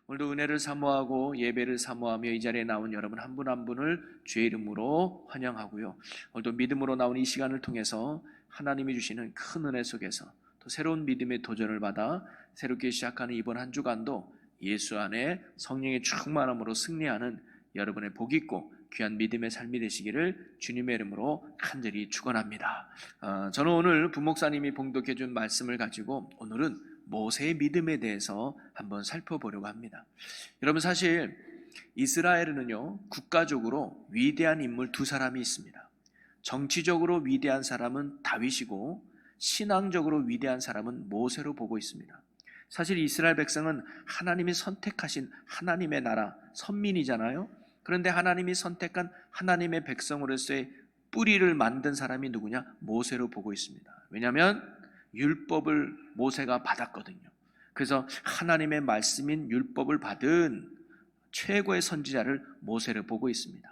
오늘도 은혜를 사모하고 예배를 사모하며 이 자리에 나온 여러분 한 분 한 분을 주의 이름으로 환영하고요. 오늘도 믿음으로 나온 이 시간을 통해서 하나님이 주시는 큰 은혜 속에서 또 새로운 믿음의 도전을 받아 새롭게 시작하는 이번 한 주간도 예수 안에 성령의 충만함으로 승리하는 여러분의 복 있고 귀한 믿음의 삶이 되시기를 주님의 이름으로 간절히 축원합니다. 저는 오늘 부목사님이 봉독해 준 말씀을 가지고 오늘은 모세의 믿음에 대해서 한번 살펴보려고 합니다. 여러분, 사실 이스라엘에는요, 국가적으로 위대한 인물 두 사람이 있습니다. 정치적으로 위대한 사람은 다윗이고 신앙적으로 위대한 사람은 모세로 보고 있습니다. 사실 이스라엘 백성은 하나님이 선택하신 하나님의 나라 선민이잖아요. 그런데 하나님이 선택한 하나님의 백성으로서의 뿌리를 만든 사람이 누구냐? 모세로 보고 있습니다. 왜냐하면 율법을 모세가 받았거든요. 그래서 하나님의 말씀인 율법을 받은 최고의 선지자를 모세를 보고 있습니다.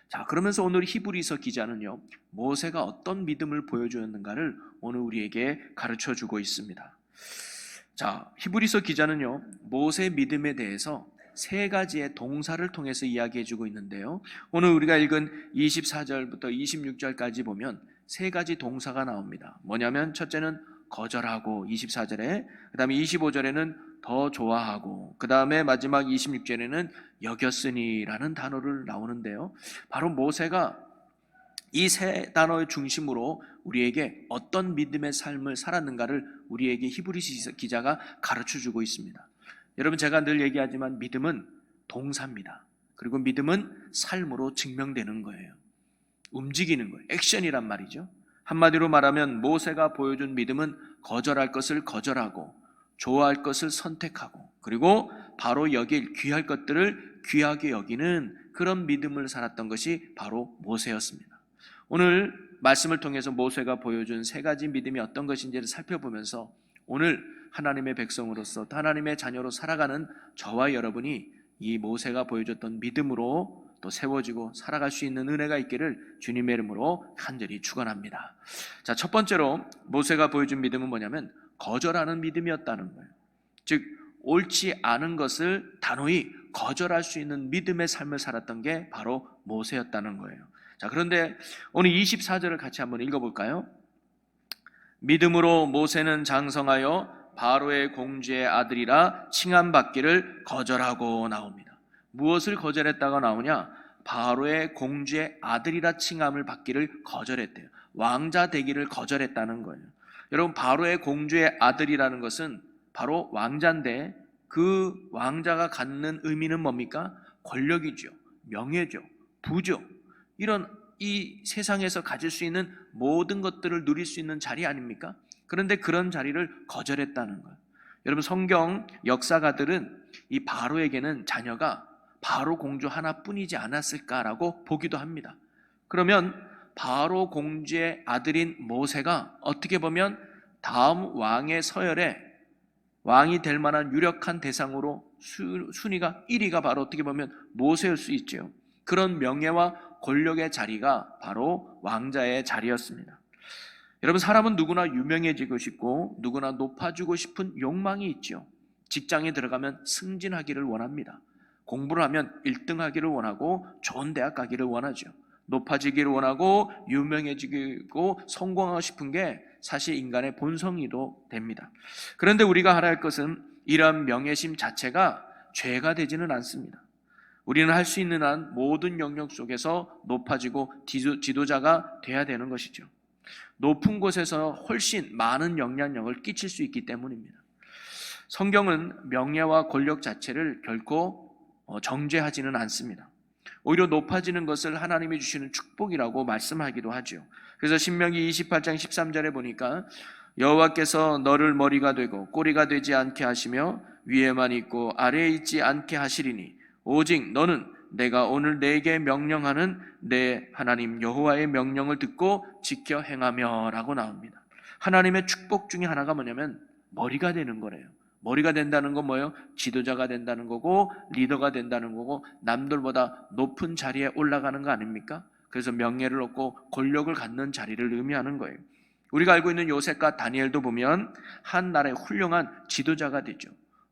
자, 그러면서 오늘 히브리서 기자는요, 모세가 어떤 믿음을 보여주었는가를 오늘 우리에게 가르쳐 주고 있습니다. 자, 히브리서 기자는요, 모세의 믿음에 대해서 세 가지의 동사를 통해서 이야기해 주고 있는데요, 오늘 우리가 읽은 24절부터 26절까지 보면 세 가지 동사가 나옵니다. 뭐냐면 첫째는 거절하고 24절에, 그 다음에 25절에는 더 좋아하고, 그 다음에 마지막 26절에는 여겼으니라는 단어를 나오는데요, 바로 모세가 이 세 단어의 중심으로 우리에게 어떤 믿음의 삶을 살았는가를 우리에게 히브리서 기자가 가르쳐주고 있습니다. 여러분, 제가 늘 얘기하지만 믿음은 동사입니다. 그리고 믿음은 삶으로 증명되는 거예요. 움직이는 거예요. 액션이란 말이죠. 한마디로 말하면 모세가 보여준 믿음은 거절할 것을 거절하고 좋아할 것을 선택하고 그리고 바로 여길 귀할 것들을 귀하게 여기는 그런 믿음을 살았던 것이 바로 모세였습니다. 오늘 말씀을 통해서 모세가 보여준 세 가지 믿음이 어떤 것인지를 살펴보면서 오늘 하나님의 백성으로서 하나님의 자녀로 살아가는 저와 여러분이 이 모세가 보여줬던 믿음으로 또 세워지고 살아갈 수 있는 은혜가 있기를 주님의 이름으로 간절히 축원합니다. 자, 첫 번째로 모세가 보여준 믿음은 뭐냐면 거절하는 믿음이었다는 거예요. 즉 옳지 않은 것을 단호히 거절할 수 있는 믿음의 삶을 살았던 게 바로 모세였다는 거예요. 자, 그런데 오늘 24절을 같이 한번 읽어볼까요? 믿음으로 모세는 장성하여 바로의 공주의 아들이라 칭함받기를 거절하고 나옵니다. 무엇을 거절했다가 나오냐? 바로의 공주의 아들이라 칭함을 받기를 거절했대요. 왕자 되기를 거절했다는 거예요. 여러분, 바로의 공주의 아들이라는 것은 바로 왕자인데 그 왕자가 갖는 의미는 뭡니까? 권력이죠, 명예죠, 부죠. 이런 이 세상에서 가질 수 있는 모든 것들을 누릴 수 있는 자리 아닙니까? 그런데 그런 자리를 거절했다는 거예요. 여러분, 성경 역사가들은 이 바로에게는 자녀가 바로 공주 하나뿐이지 않았을까라고 보기도 합니다. 그러면 바로 공주의 아들인 모세가 어떻게 보면 다음 왕의 서열에 왕이 될 만한 유력한 대상으로 순위가 1위가 바로 어떻게 보면 모세일 수 있죠. 그런 명예와 권력의 자리가 바로 왕자의 자리였습니다. 여러분, 사람은 누구나 유명해지고 싶고 누구나 높아지고 싶은 욕망이 있죠. 직장에 들어가면 승진하기를 원합니다. 공부를 하면 1등 하기를 원하고 좋은 대학 가기를 원하죠. 높아지기를 원하고 유명해지고 성공하고 싶은 게 사실 인간의 본성이도 됩니다. 그런데 우리가 알아야 할 것은 이러한 명예심 자체가 죄가 되지는 않습니다. 우리는 할 수 있는 한 모든 영역 속에서 높아지고 지도자가 돼야 되는 것이죠. 높은 곳에서 훨씬 많은 영향력을 끼칠 수 있기 때문입니다. 성경은 명예와 권력 자체를 결코 정죄하지는 않습니다. 오히려 높아지는 것을 하나님이 주시는 축복이라고 말씀하기도 하죠. 그래서 신명기 28장 13절에 보니까 여호와께서 너를 머리가 되고 꼬리가 되지 않게 하시며 위에만 있고 아래에 있지 않게 하시리니 오직 너는 내가 오늘 내게 명령하는 내 하나님 여호와의 명령을 듣고 지켜 행하며 라고 나옵니다. 하나님의 축복 중에 하나가 뭐냐면 머리가 되는 거래요. 머리가 된다는 건 뭐예요? 지도자가 된다는 거고 리더가 된다는 거고 남들보다 높은 자리에 올라가는 거 아닙니까? 그래서 명예를 얻고 권력을 갖는 자리를 의미하는 거예요. 우리가 알고 있는 요셉과 다니엘도 보면 한 나라의 훌륭한 지도자가 되죠.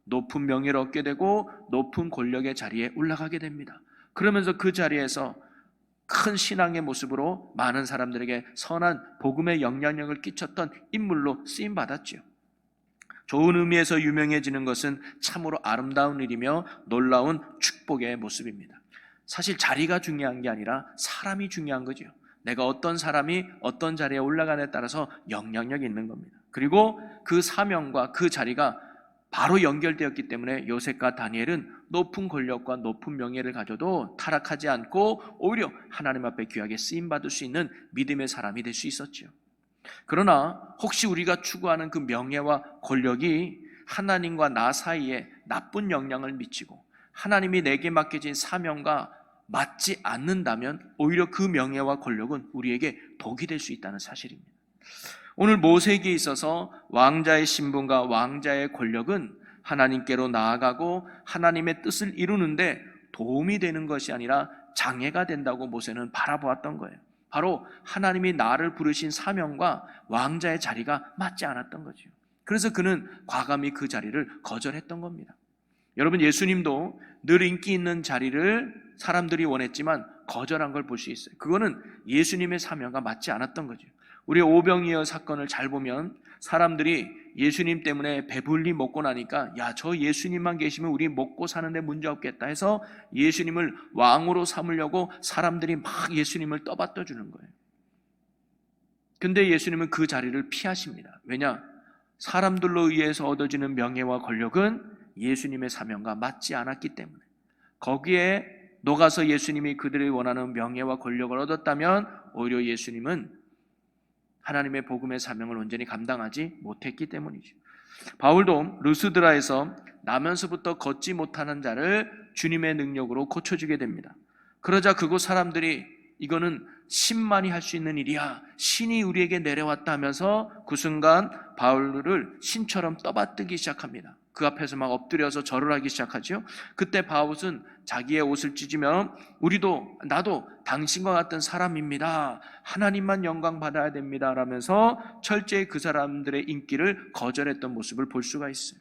높은 명예를 얻게 되고 높은 권력의 자리에 올라가게 됩니다. 그러면서 그 자리에서 큰 신앙의 모습으로 많은 사람들에게 선한 복음의 영향력을 끼쳤던 인물로 쓰임받았죠. 좋은 의미에서 유명해지는 것은 참으로 아름다운 일이며 놀라운 축복의 모습입니다. 사실 자리가 중요한 게 아니라 사람이 중요한 거죠. 내가 어떤 사람이 어떤 자리에 올라가냐에 따라서 영향력이 있는 겁니다. 그리고 그 사명과 그 자리가 바로 연결되었기 때문에 요셉과 다니엘은 높은 권력과 높은 명예를 가져도 타락하지 않고 오히려 하나님 앞에 귀하게 쓰임받을 수 있는 믿음의 사람이 될 수 있었죠. 그러나 혹시 우리가 추구하는 그 명예와 권력이 하나님과 나 사이에 나쁜 영향을 미치고 하나님이 내게 맡겨진 사명과 맞지 않는다면 오히려 그 명예와 권력은 우리에게 독이 될 수 있다는 사실입니다. 오늘 모세에게 있어서 왕자의 신분과 왕자의 권력은 하나님께로 나아가고 하나님의 뜻을 이루는데 도움이 되는 것이 아니라 장애가 된다고 모세는 바라보았던 거예요. 바로 하나님이 나를 부르신 사명과 왕자의 자리가 맞지 않았던 거죠. 그래서 그는 과감히 그 자리를 거절했던 겁니다. 여러분, 예수님도 늘 인기 있는 자리를 사람들이 원했지만 거절한 걸 볼 수 있어요. 그거는 예수님의 사명과 맞지 않았던 거죠. 우리 오병이어 사건을 잘 보면 사람들이 예수님 때문에 배불리 먹고 나니까 야, 저 예수님만 계시면 우리 먹고 사는데 문제 없겠다 해서 예수님을 왕으로 삼으려고 사람들이 막 예수님을 떠받들어 주는 거예요. 근데 예수님은 그 자리를 피하십니다. 왜냐? 사람들로 의해서 얻어지는 명예와 권력은 예수님의 사명과 맞지 않았기 때문에. 거기에 녹아서 예수님이 그들이 원하는 명예와 권력을 얻었다면 오히려 예수님은 하나님의 복음의 사명을 온전히 감당하지 못했기 때문이죠. 바울도 루스드라에서 나면서부터 걷지 못하는 자를 주님의 능력으로 고쳐주게 됩니다. 그러자 그곳 사람들이 이거는 신만이 할 수 있는 일이야, 신이 우리에게 내려왔다 하면서 그 순간 바울을 신처럼 떠받들기 시작합니다. 그 앞에서 막 엎드려서 절을 하기 시작하죠. 그때 바울은 자기의 옷을 찢으며 나도 당신과 같은 사람입니다, 하나님만 영광 받아야 됩니다 라면서 철저히 그 사람들의 인기를 거절했던 모습을 볼 수가 있어요.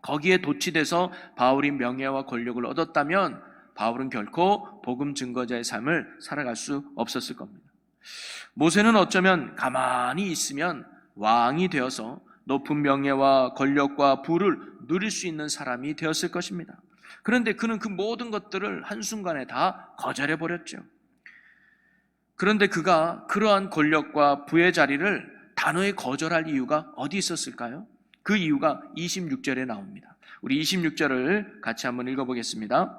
거기에 도취돼서 바울이 명예와 권력을 얻었다면 바울은 결코 복음 증거자의 삶을 살아갈 수 없었을 겁니다. 모세는 어쩌면 가만히 있으면 왕이 되어서 높은 명예와 권력과 부를 누릴 수 있는 사람이 되었을 것입니다. 그런데 그는 그 모든 것들을 한순간에 다 거절해버렸죠. 그런데 그가 그러한 권력과 부의 자리를 단호히 거절할 이유가 어디 있었을까요? 그 이유가 26절에 나옵니다. 우리 26절을 같이 한번 읽어보겠습니다.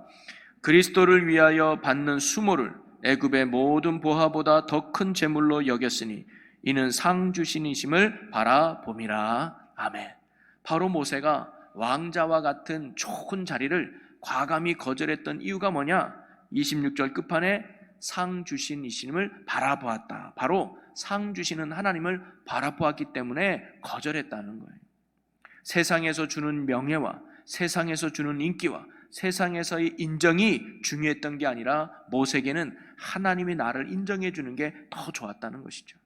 그리스도를 위하여 받는 수모를 애굽의 모든 보화보다 더 큰 재물로 여겼으니 이는 상 주신이심을 바라봄이라. 아멘. 바로 모세가 왕자와 같은 좋은 자리를 과감히 거절했던 이유가 뭐냐? 26절 끝판에 상 주신이심을 바라보았다. 바로 상 주시는 하나님을 바라보았기 때문에 거절했다는 거예요. 세상에서 주는 명예와 세상에서 주는 인기와 세상에서의 인정이 중요했던 게 아니라 모세에게는 하나님이 나를 인정해 주는 게 더 좋았다는 것이죠.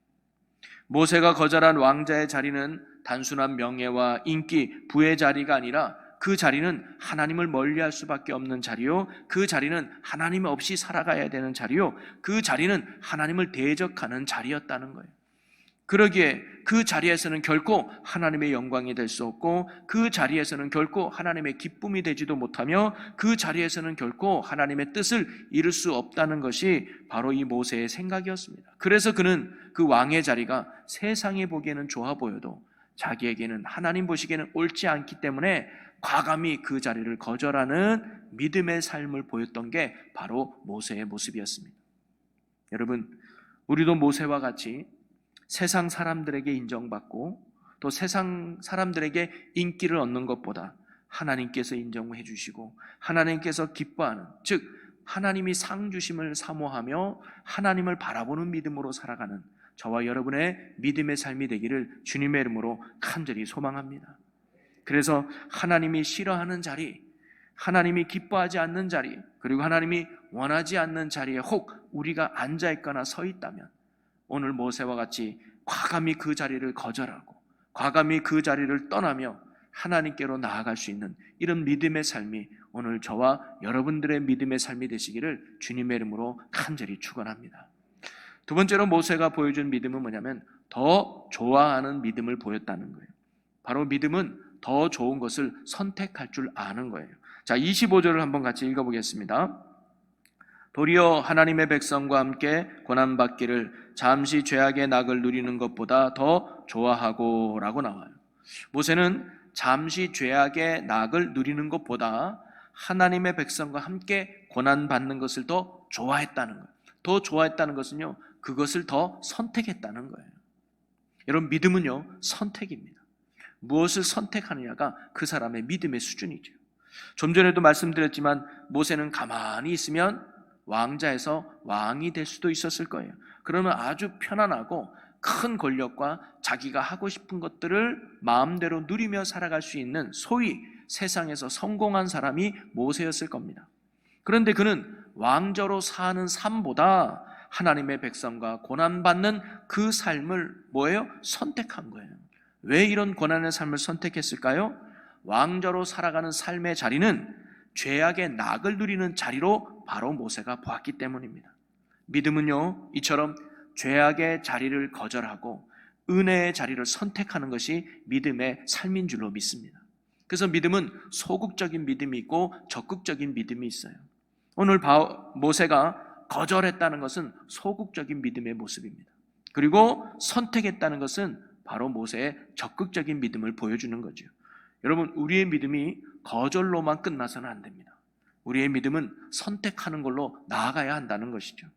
모세가 거절한 왕자의 자리는 단순한 명예와 인기, 부의 자리가 아니라 그 자리는 하나님을 멀리할 수밖에 없는 자리요, 그 자리는 하나님 없이 살아가야 되는 자리요, 그 자리는 하나님을 대적하는 자리였다는 거예요. 그러기에 그 자리에서는 결코 하나님의 영광이 될 수 없고 그 자리에서는 결코 하나님의 기쁨이 되지도 못하며 그 자리에서는 결코 하나님의 뜻을 이룰 수 없다는 것이 바로 이 모세의 생각이었습니다. 그래서 그는 그 왕의 자리가 세상에 보기에는 좋아 보여도 자기에게는 하나님 보시기에는 옳지 않기 때문에 과감히 그 자리를 거절하는 믿음의 삶을 보였던 게 바로 모세의 모습이었습니다. 여러분, 우리도 모세와 같이 세상 사람들에게 인정받고 또 세상 사람들에게 인기를 얻는 것보다 하나님께서 인정해 주시고 하나님께서 기뻐하는, 즉 하나님이 상 주심을 사모하며 하나님을 바라보는 믿음으로 살아가는 저와 여러분의 믿음의 삶이 되기를 주님의 이름으로 간절히 소망합니다. 그래서 하나님이 싫어하는 자리, 하나님이 기뻐하지 않는 자리, 그리고 하나님이 원하지 않는 자리에 혹 우리가 앉아 있거나 서 있다면 오늘 모세와 같이 과감히 그 자리를 거절하고 과감히 그 자리를 떠나며 하나님께로 나아갈 수 있는 이런 믿음의 삶이 오늘 저와 여러분들의 믿음의 삶이 되시기를 주님의 이름으로 간절히 축원합니다. 두 번째로 모세가 보여준 믿음은 뭐냐면 더 좋아하는 믿음을 보였다는 거예요. 바로 믿음은 더 좋은 것을 선택할 줄 아는 거예요. 자, 25절을 한번 같이 읽어보겠습니다. 도리어 하나님의 백성과 함께 고난받기를 잠시 죄악의 낙을 누리는 것보다 더 좋아하고 라고 나와요. 모세는 잠시 죄악의 낙을 누리는 것보다 하나님의 백성과 함께 고난받는 것을 더 좋아했다는 거예요. 더 좋아했다는 것은요, 그것을 더 선택했다는 거예요. 여러분, 믿음은요, 선택입니다. 무엇을 선택하느냐가 그 사람의 믿음의 수준이죠. 좀 전에도 말씀드렸지만 모세는 가만히 있으면 왕자에서 왕이 될 수도 있었을 거예요. 그러면 아주 편안하고 큰 권력과 자기가 하고 싶은 것들을 마음대로 누리며 살아갈 수 있는 소위 세상에서 성공한 사람이 모세였을 겁니다. 그런데 그는 왕자로 사는 삶보다 하나님의 백성과 고난받는 그 삶을 뭐예요? 선택한 거예요. 왜 이런 고난의 삶을 선택했을까요? 왕자로 살아가는 삶의 자리는 죄악의 낙을 누리는 자리로 바로 모세가 보았기 때문입니다. 믿음은요, 이처럼 죄악의 자리를 거절하고 은혜의 자리를 선택하는 것이 믿음의 삶인 줄로 믿습니다. 그래서 믿음은 소극적인 믿음이 있고 적극적인 믿음이 있어요. 오늘 모세가 거절했다는 것은 소극적인 믿음의 모습입니다. 그리고 선택했다는 것은 바로 모세의 적극적인 믿음을 보여주는 거죠. 여러분, 우리의 믿음이 거절로만 끝나서는 안 됩니다. 우리의 믿음은 선택하는 걸로 나아가야 한다는 것이죠.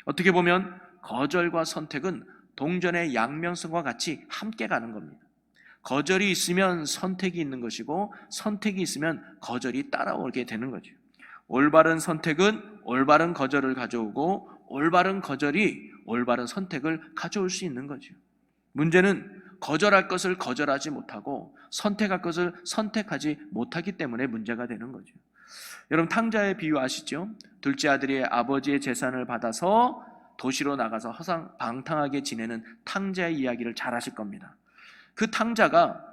어떻게 보면 거절과 선택은 동전의 양면성과 같이 함께 가는 겁니다. 거절이 있으면 선택이 있는 것이고 선택이 있으면 거절이 따라오게 되는 거죠. 올바른 선택은 올바른 거절을 가져오고 올바른 거절이 올바른 선택을 가져올 수 있는 거죠. 문제는 거절할 것을 거절하지 못하고 선택할 것을 선택하지 못하기 때문에 문제가 되는 거죠. 여러분, 탕자의 비유 아시죠? 둘째 아들이 아버지의 재산을 받아서 도시로 나가서 허상방탕하게 지내는 탕자의 이야기를 잘 아실 겁니다. 그 탕자가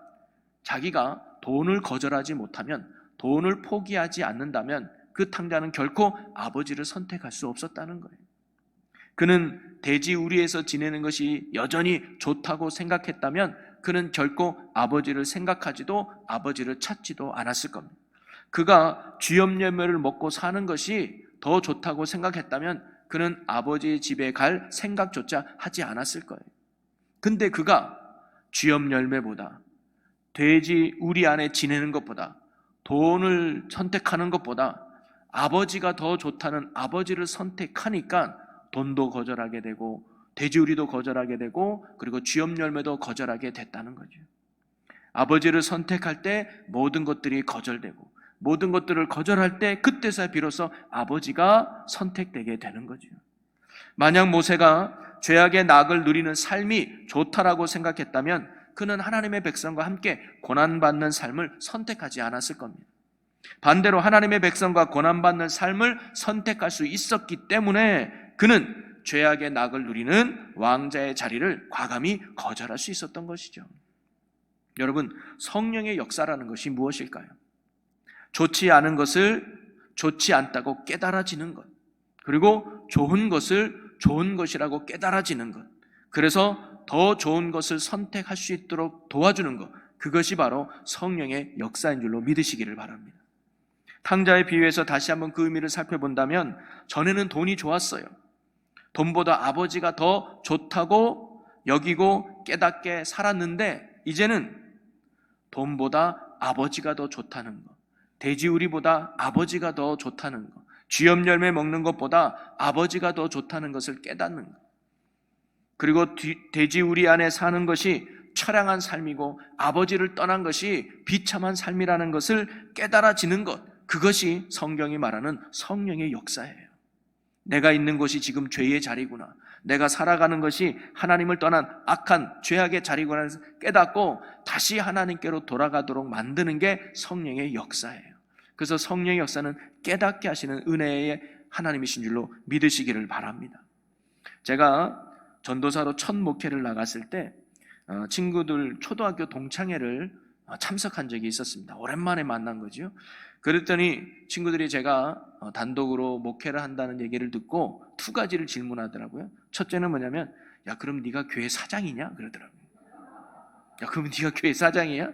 자기가 돈을 거절하지 못하면, 돈을 포기하지 않는다면 그 탕자는 결코 아버지를 선택할 수 없었다는 거예요. 그는 돼지 우리에서 지내는 것이 여전히 좋다고 생각했다면 그는 결코 아버지를 생각하지도 아버지를 찾지도 않았을 겁니다. 그가 쥐염열매를 먹고 사는 것이 더 좋다고 생각했다면 그는 아버지의 집에 갈 생각조차 하지 않았을 거예요. 근데 그가 쥐염열매보다 돼지 우리 안에 지내는 것보다 돈을 선택하는 것보다 아버지가 더 좋다는 아버지를 선택하니까 돈도 거절하게 되고 돼지우리도 거절하게 되고 그리고 쥐염열매도 거절하게 됐다는 거죠. 아버지를 선택할 때 모든 것들이 거절되고 모든 것들을 거절할 때 그때서 비로소 아버지가 선택되게 되는 거죠. 만약 모세가 죄악의 낙을 누리는 삶이 좋다라고 생각했다면 그는 하나님의 백성과 함께 고난받는 삶을 선택하지 않았을 겁니다. 반대로 하나님의 백성과 고난받는 삶을 선택할 수 있었기 때문에 그는 죄악의 낙을 누리는 왕자의 자리를 과감히 거절할 수 있었던 것이죠. 여러분, 성령의 역사라는 것이 무엇일까요? 좋지 않은 것을 좋지 않다고 깨달아지는 것, 그리고 좋은 것을 좋은 것이라고 깨달아지는 것, 그래서 더 좋은 것을 선택할 수 있도록 도와주는 것, 그것이 바로 성령의 역사인 줄로 믿으시기를 바랍니다. 탕자의 비유에서 다시 한번 그 의미를 살펴본다면 전에는 돈이 좋았어요. 돈보다 아버지가 더 좋다고 여기고 깨닫게 살았는데 이제는 돈보다 아버지가 더 좋다는 것, 돼지우리보다 아버지가 더 좋다는 것, 쥐염열매 먹는 것보다 아버지가 더 좋다는 것을 깨닫는 것, 그리고 돼지우리 안에 사는 것이 처량한 삶이고 아버지를 떠난 것이 비참한 삶이라는 것을 깨달아지는 것, 그것이 성경이 말하는 성령의 역사예요. 내가 있는 곳이 지금 죄의 자리구나, 내가 살아가는 것이 하나님을 떠난 악한 죄악의 자리구나 해서 깨닫고 다시 하나님께로 돌아가도록 만드는 게 성령의 역사예요. 그래서 성령의 역사는 깨닫게 하시는 은혜의 하나님이신 줄로 믿으시기를 바랍니다. 제가 전도사로 첫 목회를 나갔을 때 친구들 초등학교 동창회를 참석한 적이 있었습니다. 오랜만에 만난 거죠. 그랬더니 친구들이 제가 단독으로 목회를 한다는 얘기를 듣고 두 가지를 질문하더라고요. 첫째는 뭐냐면, 야, 그럼 네가 교회 사장이냐? 그러더라고요. 야, 그럼 네가 교회 사장이야?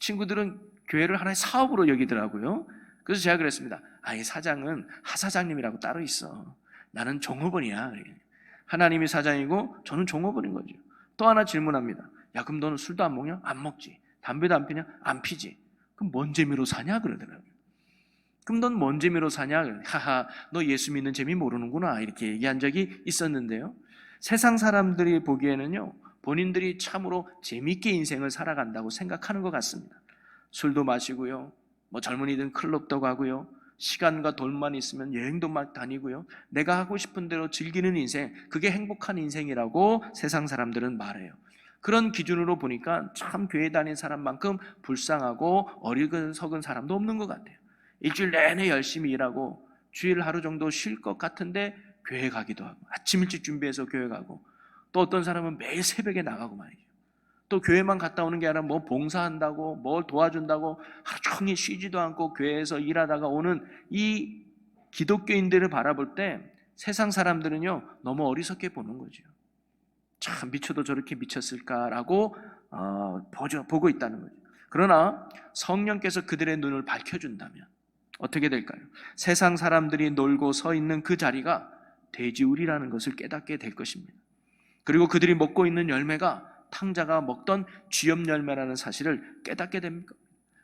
친구들은 교회를 하나의 사업으로 여기더라고요. 그래서 제가 그랬습니다. 이 사장은 하사장님이라고 따로 있어. 나는 종업원이야. 하나님이 사장이고 저는 종업원인 거죠. 또 하나 질문합니다. 야, 그럼 너는 술도 안 먹냐? 안 먹지. 담배도 안 피냐? 안 피지. 그럼 뭔 재미로 사냐? 그러더라고요. 그럼 넌 뭔 재미로 사냐? 하하, 너 예수 믿는 재미 모르는구나. 이렇게 얘기한 적이 있었는데요. 세상 사람들이 보기에는요, 본인들이 참으로 재밌게 인생을 살아간다고 생각하는 것 같습니다. 술도 마시고요, 젊은이든 클럽도 가고요, 시간과 돈만 있으면 여행도 막 다니고요, 내가 하고 싶은 대로 즐기는 인생, 그게 행복한 인생이라고 세상 사람들은 말해요. 그런 기준으로 보니까 참 교회 다닌 사람만큼 불쌍하고 어리석은 사람도 없는 것 같아요. 일주일 내내 열심히 일하고 주일 하루 정도 쉴 것 같은데 교회 가기도 하고, 아침 일찍 준비해서 교회 가고, 또 어떤 사람은 매일 새벽에 나가고 말이죠. 또 교회만 갔다 오는 게 아니라 봉사한다고, 뭘 도와준다고 하루 종일 쉬지도 않고 교회에서 일하다가 오는 이 기독교인들을 바라볼 때 세상 사람들은요, 너무 어리석게 보는 거죠. 참, 미쳐도 저렇게 미쳤을까라고 보고 있다는 거죠. 그러나 성령께서 그들의 눈을 밝혀준다면 어떻게 될까요? 세상 사람들이 놀고 서 있는 그 자리가 돼지우리라는 것을 깨닫게 될 것입니다. 그리고 그들이 먹고 있는 열매가 탕자가 먹던 쥐염 열매라는 사실을 깨닫게 됩니다.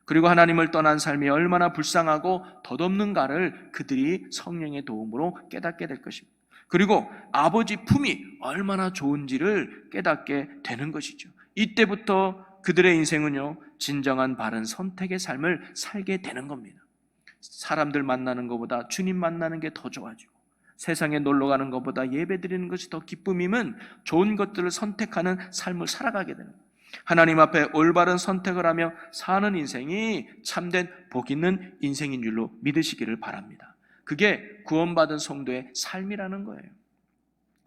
그리고 하나님을 떠난 삶이 얼마나 불쌍하고 덧없는가를 그들이 성령의 도움으로 깨닫게 될 것입니다. 그리고 아버지 품이 얼마나 좋은지를 깨닫게 되는 것이죠. 이때부터 그들의 인생은요, 진정한 바른 선택의 삶을 살게 되는 겁니다. 사람들 만나는 것보다 주님 만나는 게 더 좋아지고, 세상에 놀러 가는 것보다 예배 드리는 것이 더 기쁨이면 좋은 것들을 선택하는 삶을 살아가게 되는 거예요. 하나님 앞에 올바른 선택을 하며 사는 인생이 참된 복 있는 인생인 줄로 믿으시기를 바랍니다. 그게 구원받은 성도의 삶이라는 거예요.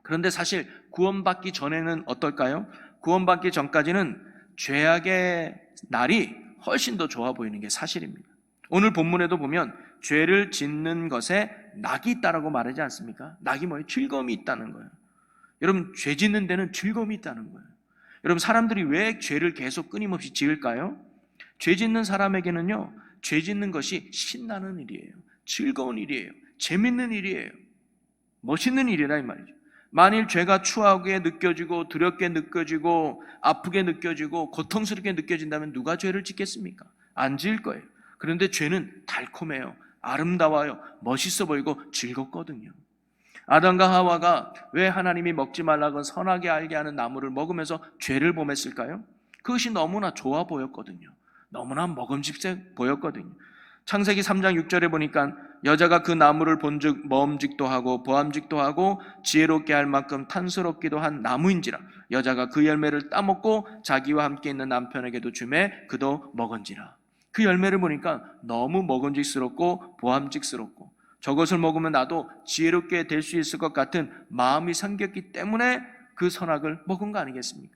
그런데 사실 구원받기 전에는 어떨까요? 구원받기 전까지는 죄악의 날이 훨씬 더 좋아 보이는 게 사실입니다. 오늘 본문에도 보면 죄를 짓는 것에 낙이 있다라고 말하지 않습니까? 낙이 뭐예요? 즐거움이 있다는 거예요. 여러분, 죄 짓는 데는 즐거움이 있다는 거예요. 여러분, 사람들이 왜 죄를 계속 끊임없이 지을까요? 죄 짓는 사람에게는요, 죄 짓는 것이 신나는 일이에요. 즐거운 일이에요. 재밌는 일이에요. 멋있는 일이라 이 말이죠. 만일 죄가 추하게 느껴지고 두렵게 느껴지고 아프게 느껴지고 고통스럽게 느껴진다면 누가 죄를 짓겠습니까? 안 지을 거예요. 그런데 죄는 달콤해요. 아름다워요. 멋있어 보이고 즐겁거든요. 아담과 하와가 왜 하나님이 먹지 말라고 선하게 알게 하는 나무를 먹으면서 죄를 범했을까요? 그것이 너무나 좋아 보였거든요. 너무나 먹음직스러 보였거든요. 창세기 3장 6절에 보니까 여자가 그 나무를 본즉 먹음직도 하고 보암직도 하고 지혜롭게 할 만큼 탐스럽기도 한 나무인지라 여자가 그 열매를 따먹고 자기와 함께 있는 남편에게도 주매 그도 먹은지라. 그 열매를 보니까 너무 먹음직스럽고 보암직스럽고 저것을 먹으면 나도 지혜롭게 될 수 있을 것 같은 마음이 생겼기 때문에 그 선악을 먹은 거 아니겠습니까?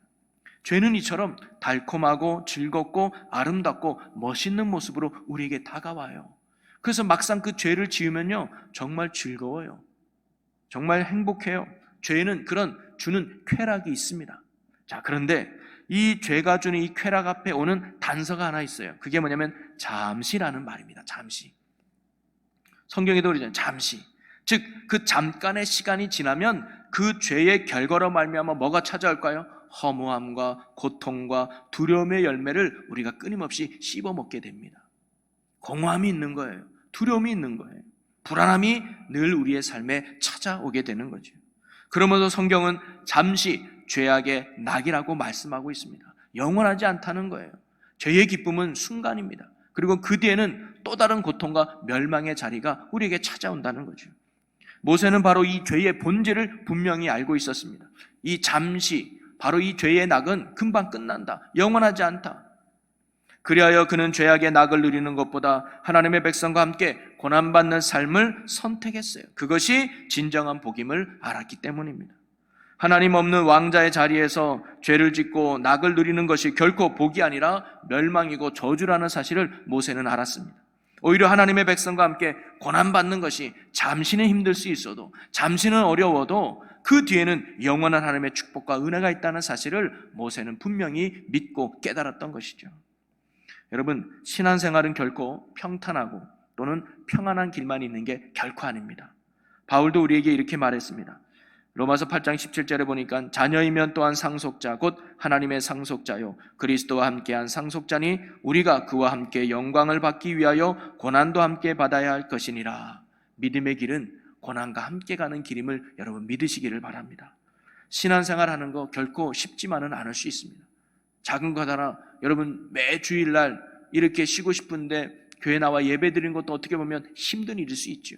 죄는 이처럼 달콤하고 즐겁고 아름답고 멋있는 모습으로 우리에게 다가와요. 그래서 막상 그 죄를 지으면요, 정말 즐거워요. 정말 행복해요. 죄는 그런 주는 쾌락이 있습니다. 자, 그런데 이 죄가 주는 이 쾌락 앞에 오는 단서가 하나 있어요. 그게 뭐냐면 잠시라는 말입니다. 잠시. 성경에도 그러잖아요. 잠시. 즉 그 잠깐의 시간이 지나면 그 죄의 결과로 말미암아 뭐가 찾아올까요? 허무함과 고통과 두려움의 열매를 우리가 끊임없이 씹어먹게 됩니다. 공허함이 있는 거예요. 두려움이 있는 거예요. 불안함이 늘 우리의 삶에 찾아오게 되는 거죠. 그러면서 성경은 잠시 죄악의 낙이라고 말씀하고 있습니다. 영원하지 않다는 거예요. 죄의 기쁨은 순간입니다. 그리고 그 뒤에는 또 다른 고통과 멸망의 자리가 우리에게 찾아온다는 거죠. 모세는 바로 이 죄의 본질을 분명히 알고 있었습니다. 이 잠시, 바로 이 죄의 낙은 금방 끝난다. 영원하지 않다. 그리하여 그는 죄악의 낙을 누리는 것보다 하나님의 백성과 함께 고난받는 삶을 선택했어요. 그것이 진정한 복임을 알았기 때문입니다. 하나님 없는 왕자의 자리에서 죄를 짓고 낙을 누리는 것이 결코 복이 아니라 멸망이고 저주라는 사실을 모세는 알았습니다. 오히려 하나님의 백성과 함께 고난받는 것이 잠시는 힘들 수 있어도, 잠시는 어려워도 그 뒤에는 영원한 하나님의 축복과 은혜가 있다는 사실을 모세는 분명히 믿고 깨달았던 것이죠. 여러분, 신앙생활은 결코 평탄하고 또는 평안한 길만 있는 게 결코 아닙니다. 바울도 우리에게 이렇게 말했습니다. 로마서 8장 17절에 보니까 자녀이면 또한 상속자 곧 하나님의 상속자요 그리스도와 함께한 상속자니 우리가 그와 함께 영광을 받기 위하여 고난도 함께 받아야 할 것이니라. 믿음의 길은 고난과 함께 가는 길임을 여러분 믿으시기를 바랍니다. 신앙생활하는 거 결코 쉽지만은 않을 수 있습니다. 작은 것 하나, 여러분 매 주일날 이렇게 쉬고 싶은데 교회 나와 예배 드리는 것도 어떻게 보면 힘든 일일 수 있죠.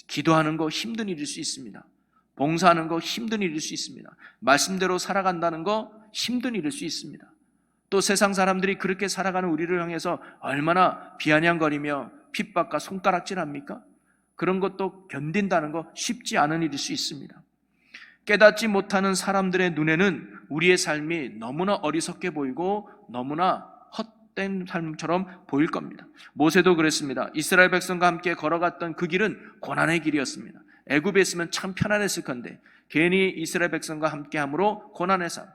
기도하는 거 힘든 일일 수 있습니다. 봉사하는 거 힘든 일일 수 있습니다. 말씀대로 살아간다는 거 힘든 일일 수 있습니다. 또 세상 사람들이 그렇게 살아가는 우리를 향해서 얼마나 비아냥거리며 핍박과 손가락질합니까? 그런 것도 견딘다는 거 쉽지 않은 일일 수 있습니다. 깨닫지 못하는 사람들의 눈에는 우리의 삶이 너무나 어리석게 보이고 너무나 헛된 삶처럼 보일 겁니다. 모세도 그랬습니다. 이스라엘 백성과 함께 걸어갔던 그 길은 고난의 길이었습니다. 애굽에 있으면 참 편안했을 건데 괜히 이스라엘 백성과 함께함으로 고난의 삶,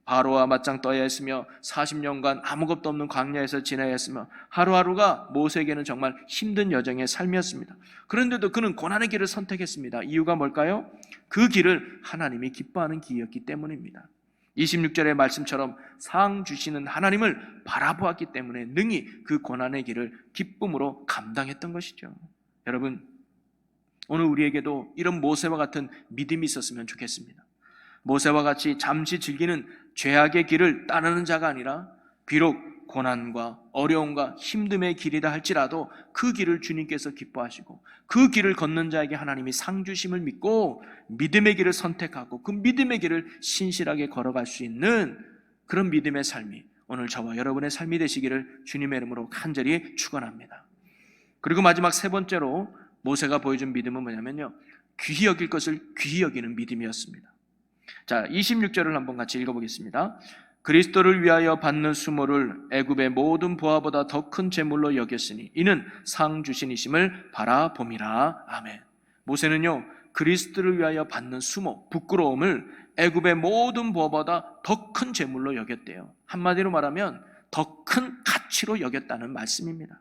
바로와 맞짱 떠야 했으며 40년간 아무것도 없는 광야에서 지내야 했으며 하루하루가 모세에게는 정말 힘든 여정의 삶이었습니다. 그런데도 그는 고난의 길을 선택했습니다. 이유가 뭘까요? 그 길을 하나님이 기뻐하는 길이었기 때문입니다. 26절의 말씀처럼 상 주시는 하나님을 바라보았기 때문에 능히 그 고난의 길을 기쁨으로 감당했던 것이죠. 여러분, 오늘 우리에게도 이런 모세와 같은 믿음이 있었으면 좋겠습니다. 모세와 같이 잠시 즐기는 죄악의 길을 따르는 자가 아니라 비록 고난과 어려움과 힘듦의 길이다 할지라도 그 길을 주님께서 기뻐하시고 그 길을 걷는 자에게 하나님이 상 주심을 믿고 믿음의 길을 선택하고 그 믿음의 길을 신실하게 걸어갈 수 있는 그런 믿음의 삶이 오늘 저와 여러분의 삶이 되시기를 주님의 이름으로 간절히 축원합니다. 그리고 마지막 세 번째로 모세가 보여준 믿음은 뭐냐면요, 귀히 여길 것을 귀히 여기는 믿음이었습니다. 자, 26절을 한번 같이 읽어보겠습니다. 그리스도를 위하여 받는 수모를 애굽의 모든 보화보다 더 큰 재물로 여겼으니 이는 상 주신이심을 바라봄이라. 아멘. 모세는요, 그리스도를 위하여 받는 수모, 부끄러움을 애굽의 모든 보화보다 더 큰 재물로 여겼대요. 한마디로 말하면 더 큰 가치로 여겼다는 말씀입니다.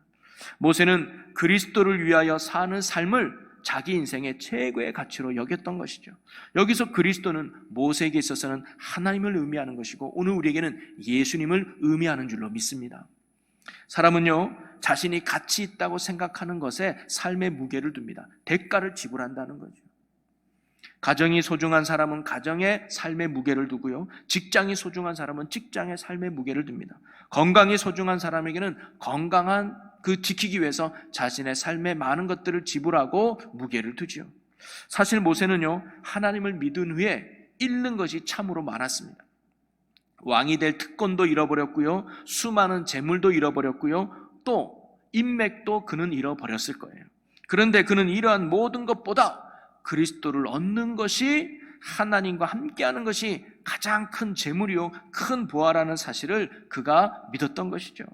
모세는 그리스도를 위하여 사는 삶을 자기 인생의 최고의 가치로 여겼던 것이죠. 여기서 그리스도는 모세에게 있어서는 하나님을 의미하는 것이고 오늘 우리에게는 예수님을 의미하는 줄로 믿습니다. 사람은요, 자신이 가치 있다고 생각하는 것에 삶의 무게를 둡니다. 대가를 지불한다는 거죠. 가정이 소중한 사람은 가정의 삶의 무게를 두고요, 직장이 소중한 사람은 직장의 삶의 무게를 둡니다. 건강이 소중한 사람에게는 건강한 그 지키기 위해서 자신의 삶의 많은 것들을 지불하고 무게를 두지요. 사실 모세는요, 하나님을 믿은 후에 잃는 것이 참으로 많았습니다. 왕이 될 특권도 잃어버렸고요, 수많은 재물도 잃어버렸고요, 또 인맥도 그는 잃어버렸을 거예요. 그런데 그는 이러한 모든 것보다 그리스도를 얻는 것이, 하나님과 함께하는 것이 가장 큰 재물이요 큰 보화라는 사실을 그가 믿었던 것이죠.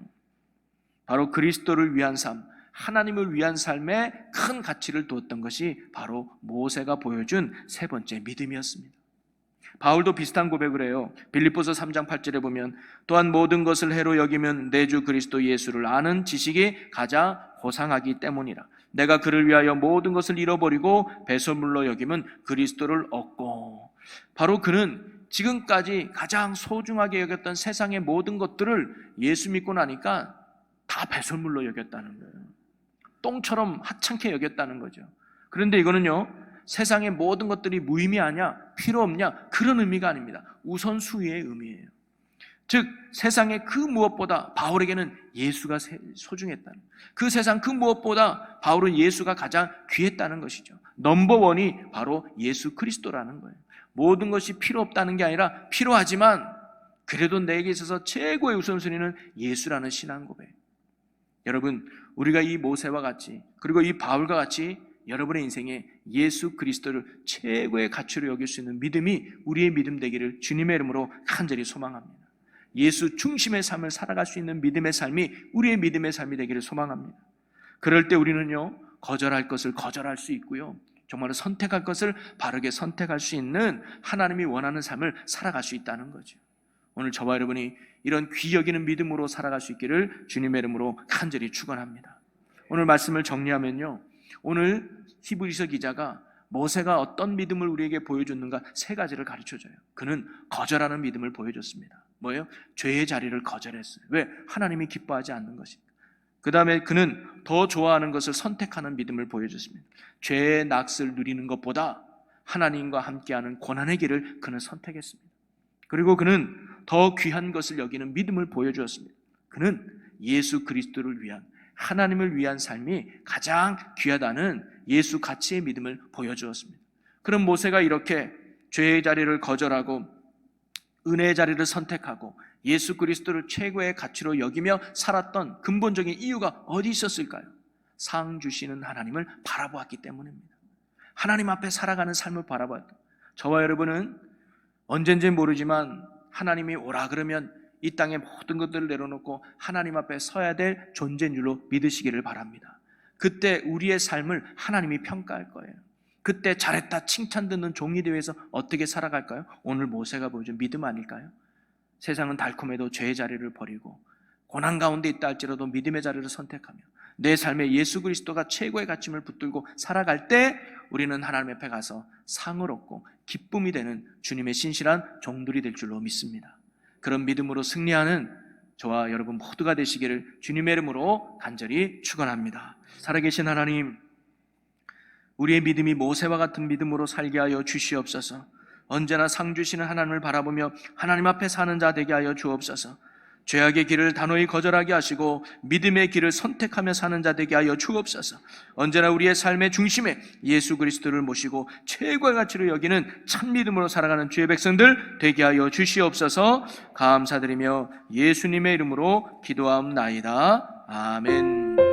바로 그리스도를 위한 삶, 하나님을 위한 삶에 큰 가치를 두었던 것이 바로 모세가 보여준 세 번째 믿음이었습니다. 바울도 비슷한 고백을 해요. 빌립보서 3장 8절에 보면 또한 모든 것을 해로 여기면 내 주 그리스도 예수를 아는 지식이 가장 고상하기 때문이라. 내가 그를 위하여 모든 것을 잃어버리고 배설물로 여기면 그리스도를 얻고. 바로 그는 지금까지 가장 소중하게 여겼던 세상의 모든 것들을 예수 믿고 나니까 다 배설물로 여겼다는 거예요. 똥처럼 하찮게 여겼다는 거죠. 그런데 이거는요, 세상의 모든 것들이 무의미하냐, 필요 없냐, 그런 의미가 아닙니다. 우선순위의 의미예요. 즉 세상의 그 무엇보다 바울에게는 예수가 소중했다는, 그 세상 그 무엇보다 바울은 예수가 가장 귀했다는 것이죠. 넘버원이 바로 예수 그리스도라는 거예요. 모든 것이 필요 없다는 게 아니라 필요하지만 그래도 내게 있어서 최고의 우선순위는 예수라는 신앙 고백. 여러분, 우리가 이 모세와 같이, 그리고 이 바울과 같이 여러분의 인생에 예수 그리스도를 최고의 가치로 여길 수 있는 믿음이 우리의 믿음 되기를 주님의 이름으로 간절히 소망합니다. 예수 중심의 삶을 살아갈 수 있는 믿음의 삶이 우리의 믿음의 삶이 되기를 소망합니다. 그럴 때 우리는요, 거절할 것을 거절할 수 있고요, 정말 선택할 것을 바르게 선택할 수 있는 하나님이 원하는 삶을 살아갈 수 있다는 거죠. 오늘 저와 여러분이 이런 귀 여기는 믿음으로 살아갈 수 있기를 주님의 이름으로 간절히 축원합니다. 오늘 말씀을 정리하면요, 오늘 히브리서 기자가 모세가 어떤 믿음을 우리에게 보여줬는가 세 가지를 가르쳐줘요. 그는 거절하는 믿음을 보여줬습니다. 뭐예요? 죄의 자리를 거절했어요. 왜? 하나님이 기뻐하지 않는 것입니다. 그 다음에 그는 더 좋아하는 것을 선택하는 믿음을 보여줬습니다. 죄의 낙을 누리는 것보다 하나님과 함께하는 고난의 길을 그는 선택했습니다. 그리고 그는 더 귀한 것을 여기는 믿음을 보여주었습니다. 그는 예수 그리스도를 위한, 하나님을 위한 삶이 가장 귀하다는 예수 가치의 믿음을 보여주었습니다. 그럼 모세가 이렇게 죄의 자리를 거절하고 은혜의 자리를 선택하고 예수 그리스도를 최고의 가치로 여기며 살았던 근본적인 이유가 어디 있었을까요? 상 주시는 하나님을 바라보았기 때문입니다. 하나님 앞에 살아가는 삶을 바라보았다. 저와 여러분은 언젠지 모르지만 하나님이 오라 그러면 이 땅의 모든 것들을 내려놓고 하나님 앞에 서야 될 존재인 줄로 믿으시기를 바랍니다. 그때 우리의 삶을 하나님이 평가할 거예요. 그때 잘했다 칭찬 듣는 종이 되어서 어떻게 살아갈까요? 오늘 모세가 보여준 믿음 아닐까요? 세상은 달콤해도 죄의 자리를 버리고 고난 가운데 있다 할지라도 믿음의 자리를 선택하며 내 삶에 예수 그리스도가 최고의 가치를 붙들고 살아갈 때 우리는 하나님 앞에 가서 상을 얻고 기쁨이 되는 주님의 신실한 종들이 될 줄로 믿습니다. 그런 믿음으로 승리하는 저와 여러분 모두가 되시기를 주님의 이름으로 간절히 축원합니다. 살아계신 하나님, 우리의 믿음이 모세와 같은 믿음으로 살게 하여 주시옵소서. 언제나 상 주시는 하나님을 바라보며 하나님 앞에 사는 자 되게 하여 주옵소서. 죄악의 길을 단호히 거절하게 하시고 믿음의 길을 선택하며 사는 자 되게 하여 주옵소서. 언제나 우리의 삶의 중심에 예수 그리스도를 모시고 최고의 가치로 여기는 참 믿음으로 살아가는 주의 백성들 되게 하여 주시옵소서. 감사드리며 예수님의 이름으로 기도하옵나이다. 아멘.